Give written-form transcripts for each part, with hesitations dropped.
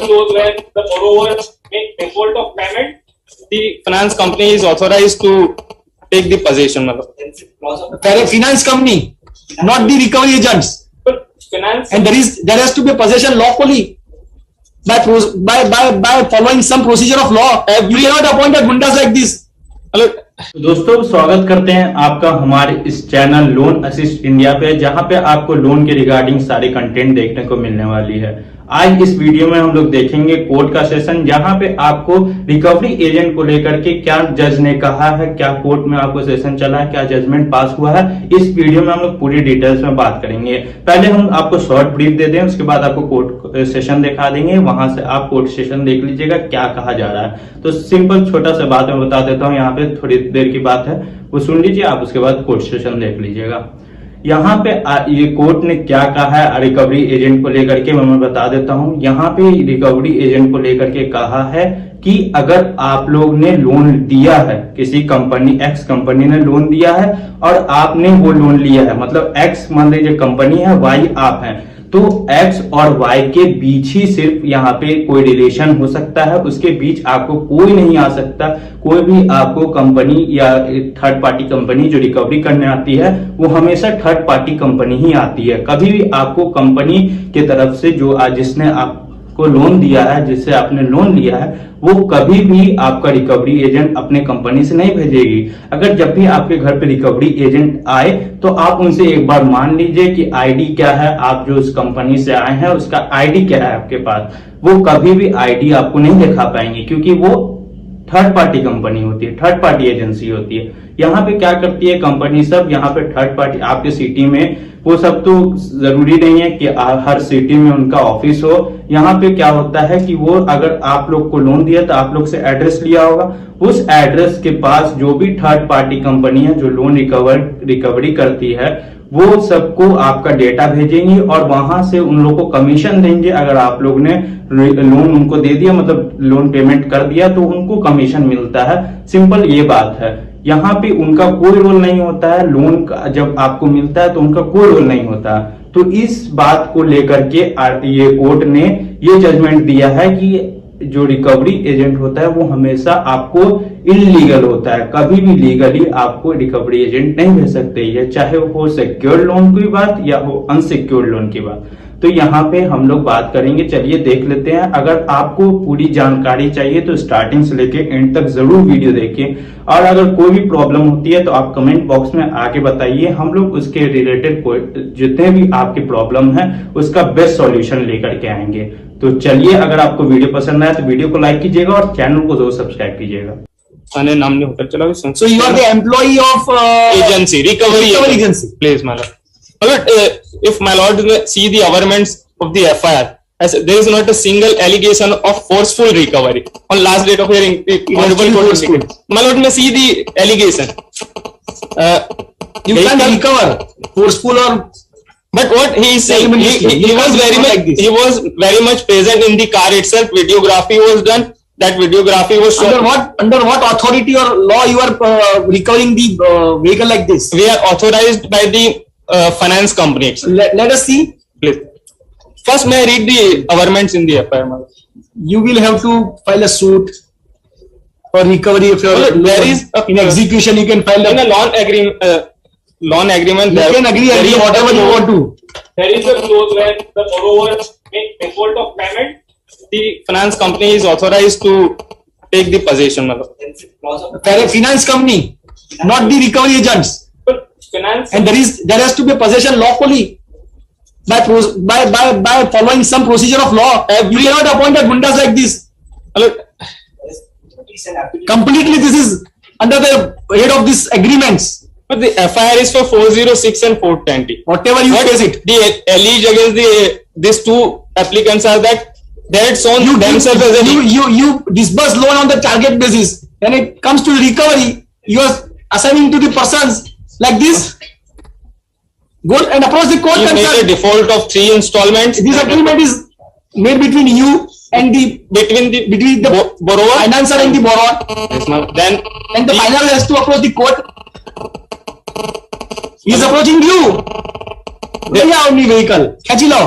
clause where the borrower make default of payment, the finance company is authorized to take the possession. Finance company, not the recovery agents. But finance And there has to be a possession lawfully by following some procedure of law. You cannot appoint a gundas like this. दोस्तों स्वागत करते हैं आपका हमारे इस channel loan assist India पे, जहां पे आपको लोन के रिगार्डिंग सारे कंटेंट देखने को मिलने वाली है। आज इस वीडियो में हम लोग देखेंगे कोर्ट का सेशन, जहां पे आपको रिकवरी एजेंट को लेकर के क्या जज ने कहा है, क्या कोर्ट में आपको सेशन चला है, क्या जजमेंट पास हुआ है। इस वीडियो में हम लोग पूरी डिटेल्स में बात करेंगे। पहले हम आपको शॉर्ट ब्रीफ दे दें, उसके बाद आपको कोर्ट सेशन दिखा देंगे, वहां से आप कोर्ट सेशन देख लीजिएगा क्या कहा जा रहा है। तो सिंपल छोटा सा बात मैं बता देता हूँ, यहाँ पे थोड़ी देर की बात है वो सुन लीजिए आप, उसके बाद कोर्ट सेशन देख लीजिएगा। यहाँ पे ये कोर्ट ने क्या कहा है रिकवरी एजेंट को लेकर के मैं बता देता हूँ। यहाँ पे रिकवरी एजेंट को लेकर के कहा है कि अगर आप लोग ने लोन दिया है, किसी कंपनी एक्स कंपनी ने लोन दिया है और आपने वो लोन लिया है, मतलब एक्स मान लीजिए कंपनी है, वाई आप हैं, तो एक्स और वाई के बीच ही सिर्फ यहाँ पे कोई रिलेशन हो सकता है, उसके बीच आपको कोई नहीं आ सकता। कोई भी आपको कंपनी या थर्ड पार्टी कंपनी जो रिकवरी करने आती है वो हमेशा थर्ड पार्टी कंपनी ही आती है। कभी भी आपको कंपनी की तरफ से जो जिसने आपको लोन दिया है, जिससे आपने लोन लिया है, वो कभी भी आपका रिकवरी एजेंट अपने कंपनी से नहीं भेजेगी। अगर जब भी आपके घर पे रिकवरी एजेंट आए तो आप उनसे एक बार मान लीजिए कि आईडी क्या है, आप जो उस कंपनी से आए हैं उसका आईडी क्या है आपके पास। वो कभी भी आईडी आपको नहीं दिखा पाएंगे, क्योंकि वो थर्ड पार्टी कंपनी होती है, थर्ड पार्टी एजेंसी होती है। यहाँ पे क्या करती है कंपनी सब, यहाँ पे थर्ड पार्टी आपके सिटी में, वो सब तो जरूरी नहीं है कि हर सिटी में उनका ऑफिस हो। यहाँ पे क्या होता है कि वो अगर आप लोग को लोन दिया तो आप लोग से एड्रेस लिया होगा, उस एड्रेस के पास जो भी थर्ड पार्टी कंपनी है जो लोन रिकवरी करती है वो सबको आपका डेटा भेजेंगे और वहां से उन लोग को कमीशन देंगे। अगर आप लोग ने लोन उनको दे दिया, मतलब लोन पेमेंट कर दिया, तो उनको कमीशन मिलता है। सिंपल ये बात है। यहाँ पे उनका कोई रोल नहीं होता है, लोन का जब आपको मिलता है तो उनका कोई रोल नहीं होता। तो इस बात को लेकर के ये कोर्ट ने ये जजमेंट दिया है कि जो रिकवरी एजेंट होता है वो हमेशा आपको इलीगल होता है। कभी भी लीगली आपको रिकवरी एजेंट नहीं भेज सकते, ये चाहे वो हो सिक्योर्ड लोन की बात या हो अनसिक्योर्ड लोन की बात। तो यहाँ पे हम लोग बात करेंगे, चलिए देख लेते हैं। अगर आपको पूरी जानकारी चाहिए तो स्टार्टिंग से लेके एंड तक जरूर वीडियो देखिए, और अगर कोई भी प्रॉब्लम होती है तो आप कमेंट बॉक्स में आके बताइए, हम लोग उसके रिलेटेड जितने भी आपकी प्रॉब्लम है उसका बेस्ट सॉल्यूशन लेकर के आएंगे। तो चलिए, अगर आपको वीडियो पसंद आए तो वीडियो को लाइक कीजिएगा और चैनल को जरूर सब्सक्राइब कीजिएगा। नाम नहीं होकर चला। So you are the employee of agency, recovery agency. Please, my lord. If my lord see the averments of the FIR, as there is not a single allegation of forceful recovery on last date of hearing. My lord may see the allegation. You can recover forceful or. But what he is saying, he was very much present in the car itself. Videography was done. That videography was shown. Under what authority or law you are recovering the vehicle like this? We are authorized by the finance company. Let us see. Please. First, may I read the averments in the FIR? You will have to file a suit for recovery if you are. There is in execution. You can file in a loan agreement. You can agree whatever you want to. There is a clause where the borrower make default of payment, the finance company is authorized to take the possession. Finance company, not the recovery agents. But finance and there has to be a possession lawfully by following some procedure of law. You cannot appoint a gundas like this. Completely, this is under the head of these agreements. But the FIR is for 406 and 420. Whatever you face it. The alleged against these two applicants are that they had shown themselves as you disburse loan on the target basis. When it comes to recovery, you are assigning to the persons like this. Go and approach the court. You make a default of 3 installments. This agreement is made between you and between the borrower, financer and the borrower. Yes, then the final has to approach the court. He is approaching you. भैया अपनी vehicle खींच लो।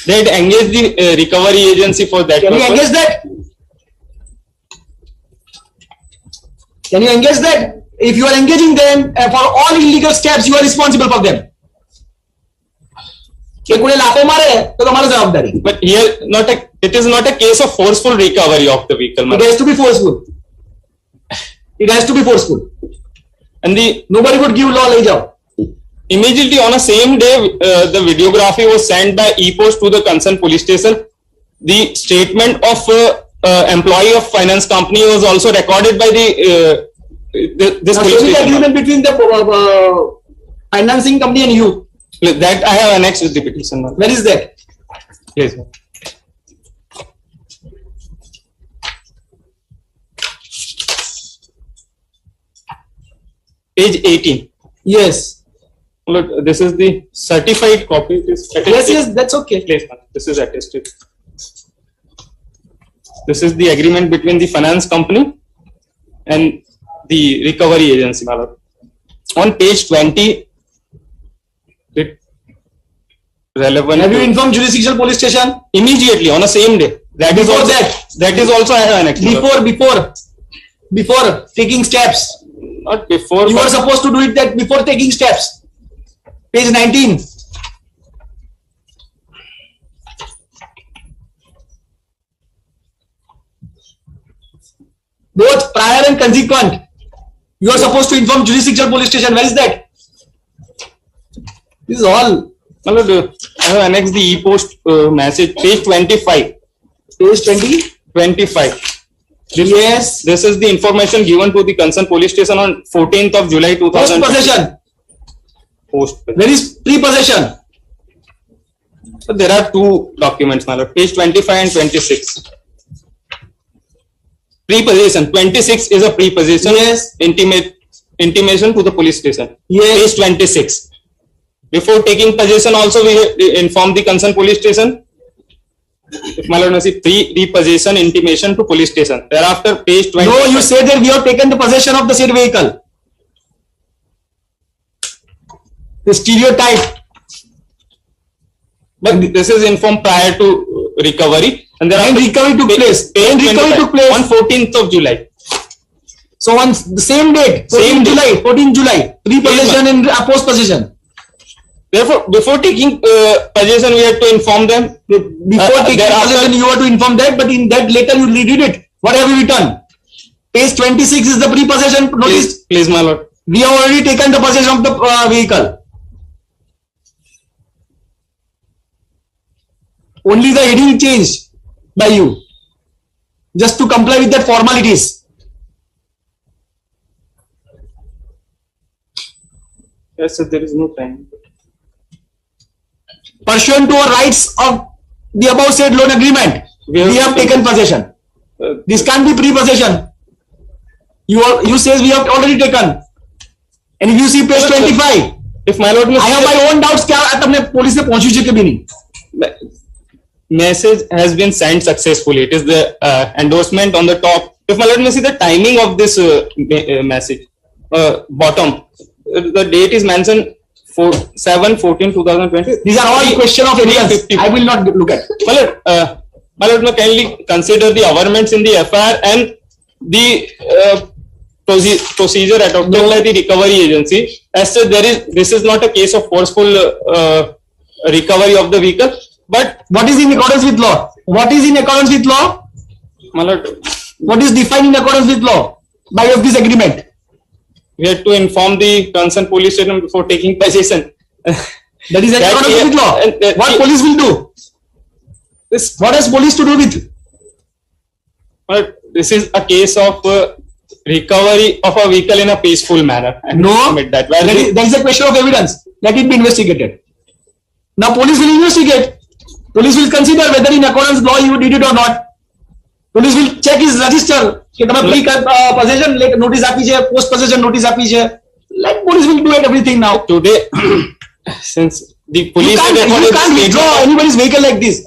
They had engaged the recovery agency for that Can you purpose. engage that? Can you engage that? If you are engaging them for all illegal steps, you are responsible for them. कि कोई लाफो मारे तो तुम्हारी जवाबदारी. But here, it is not a case of forceful recovery of the vehicle. It has to be forceful. It has to be forceful. And the Nobody would give law ले जाओ. immediately on the same day, the videography was sent by e-post to the concerned police station. The statement of employee of finance company was also recorded by this Now, police show me the station. agreement between the financing company and you. That I have annexed with the petition. Where is that? Please. Page 18. Yes. Look, this is the certified copy. It is attested. Yes, that's okay. Please, ma'am. This is attested. This is the agreement between the finance company and the recovery agency, my lord. On page 20, it relevant. Have you informed jurisdictional police station? Immediately on the same day. That is Before also, that? that is also I have annexed. my lord. Before taking steps. Not before. You but- are supposed to do it that before taking steps. Page 19. Both prior and consequent. You are supposed to inform jurisdictional police station. Where is that? This is all. My lord, I have annexed the e-post message, page 25. Page 20. 25. Yes. This is the information given to the concerned police station on 14th of July Post 2000. possession. Post. Where is pre-possession? So there are two documents, my lord. Page 25 and 26. Prepossession. 26 is a prepossession. Yes. Intimation to the police station. Yes. Page 26. Before taking possession, also we inform the concerned police station. If my lord may see, pre-possession intimation to police station. Thereafter, page 20. No, you say that we have taken the possession of the said vehicle. The stereotype. But this is informed prior to recovery. And there When recovery took place. When recovery took place. on 14th of July. So on the same date, 14 Same July, 14 July, pre-possession and post-possession. Therefore, before taking possession, we have to inform them. Before taking thereafter- possession, you have to inform that, but in that later you read it. What have you written? Page 26 is the pre-possession notice. Please, my lord. We have already taken the possession of the vehicle. Only the heading changed by you, just to comply with that formalities. Yes, sir, there is no time. Pursuant to our rights of the above said loan agreement, we have taken possession. This can't be pre-possession. You says we have already taken. And if you see page 25, If my lord may I have see, my own doubts क्या तुमने police से पहुंची है कि भी नहीं. message has been sent successfully. It is the endorsement on the top. If my lord may see the timing of this message, bottom, the date is mentioned for 7/14/2020. These are all question of evidence. 350. I will not look at. My lord, may kindly consider the averments in the FIR and the procedure adopted by the recovery agency. As such, this is not a case of forceful recovery of the vehicle, but What is in accordance with law? What is in accordance with law? my lord, What is defined in accordance with law by of this agreement? we have to inform the concerned police station before taking possession. That is in That accordance here- with law. and- What police will do? This, What has police to do with? but this is a case of recovery of a vehicle in a peaceful manner. I No, admit that. Where that is a question of evidence. Let it be investigated. Now police will investigate. Police will consider whether in accordance with law you did it or not. Police will check his register. कि तुम्हें pre possession notice આપી છે, post possession notice આપી છે. Like police will do it everything now. today, since the police You recorded can't the withdraw statement- anybody's vehicle like this.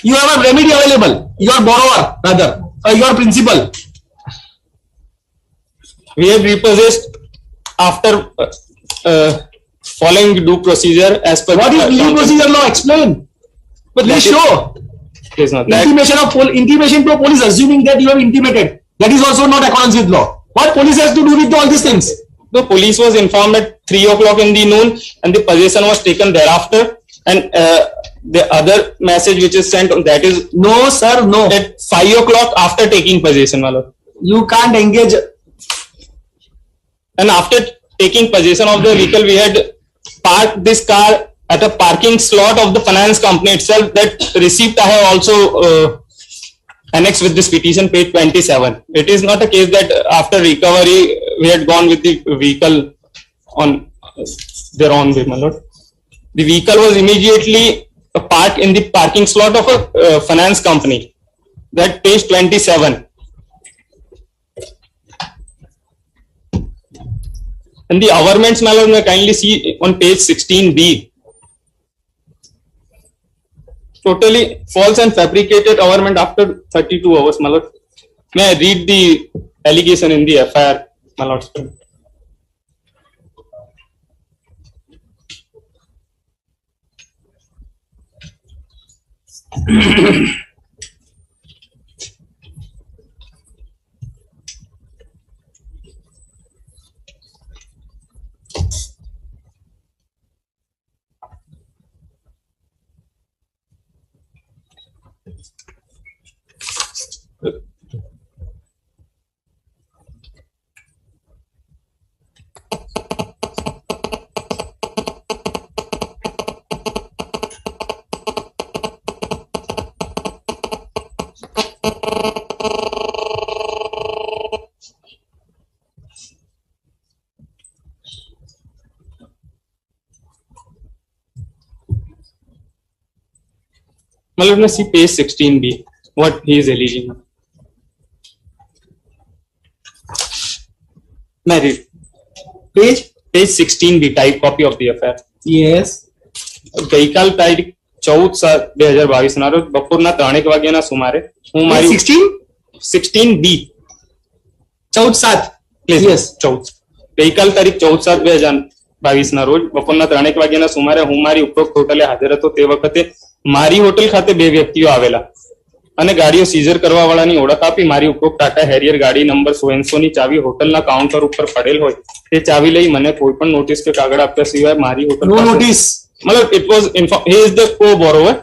You have a remedy available. Your borrower rather, your principal. we have repossessed after following due procedure as per What the is legal procedure law? Explain. But let's That is- show. It is not that. Intimation to a police assuming that you have intimated. That is also not accordance with law. What police has to do with all these things? The police was informed at 3 o'clock in the noon, and the possession was taken thereafter. And the other message which is sent, that is No, sir, no. at 5 o'clock after taking possession, my lord. You can't engage. And after taking possession of the vehicle, we had parked this car at a parking slot of the finance company itself. That receipt I have also annexed with this petition, page 27. It is not a case that after recovery we had gone with the vehicle on their own way, my lord. The vehicle was immediately parked in the parking slot of a finance company. That page 27. And the averments, my lord, may kindly see on page 16B. Totally false and fabricated averment after 32 hours, my lord. May I read the allegation in the FIR, my lord? My lord, may see page 16B, what he is alleging. May I read? Page 16B, type copy of the FIR. Yes. ગઈકાલ તારીખ 14/7/2022 ના રોજ બપોરના 3 વાગ્યાના સુમારે હું મારી 16B 14/7. Please, Yes. 14. ગઈકાલ તારીખ 14/7/2022 ના રોજ બપોરના 3 વાગ્યાના સુમારે હું મારી ઉપરોક્ત હોટલે હાજર હતો. તે વખતે મારી હોટલ ખાતે બે વ્યક્તિઓ આવેલા અને ગાડીઓ સીઝર કરવા વાળાની ઓળખ આપી મારી ઉપરોક્ત ટાટા હેરિયર ગાડી નંબર 100 ની ચાવી હોટલના કાઉન્ટર ઉપર પડેલ હોય તે ચાવી લઈ મને કોઈ પણ નોટિસ કે કાગળ આપ્યા સિવાય મારી હોટલ No પાસે- notice. Matlab, it was he is the co-borrower.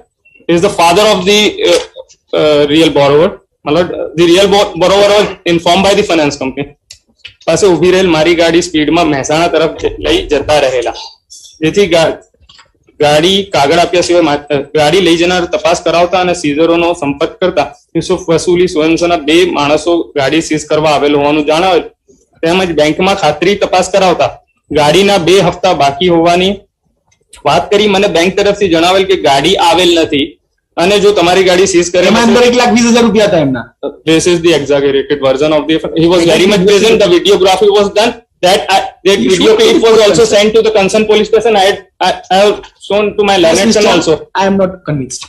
He is the father of the real borrower. Matlab, the real borrower was informed by the finance company. પાસે ઉભી રહેલ મારી ગાડી સ્પીડમાં મહેસાણા તરફ લઈ જતા રહેલા, જેથી ગાડી કાગળ આપ્યા સિવાય ગાડી લઈ જનાર તપાસ કરાવતા અને સીઝરોનો સંપર્ક કરતા યુસુફ વસૂલી સ્વયંસેના બે માણસો ગાડી સીઝ કરવા આવેલ હોવાનું જણાવેલ. તેમજ બેંકમાં ખાતરી તપાસ કરાવતા ગાડીના 2 હપ્તા બાકી હોવાની વાત કરી. મને બેંક તરફથી જણાવેલ કે ગાડી આવેલ નથી અને જો તમારી ગાડી સીઝ કરે, એમાં અંદર 1,20,000 રૂપિયા હતા એમના. this is the exaggerated version of the, he was very much present, the videography was done, that video clip was also sent to the concerned police station. I have shown to my lieutenant also. I am not convinced.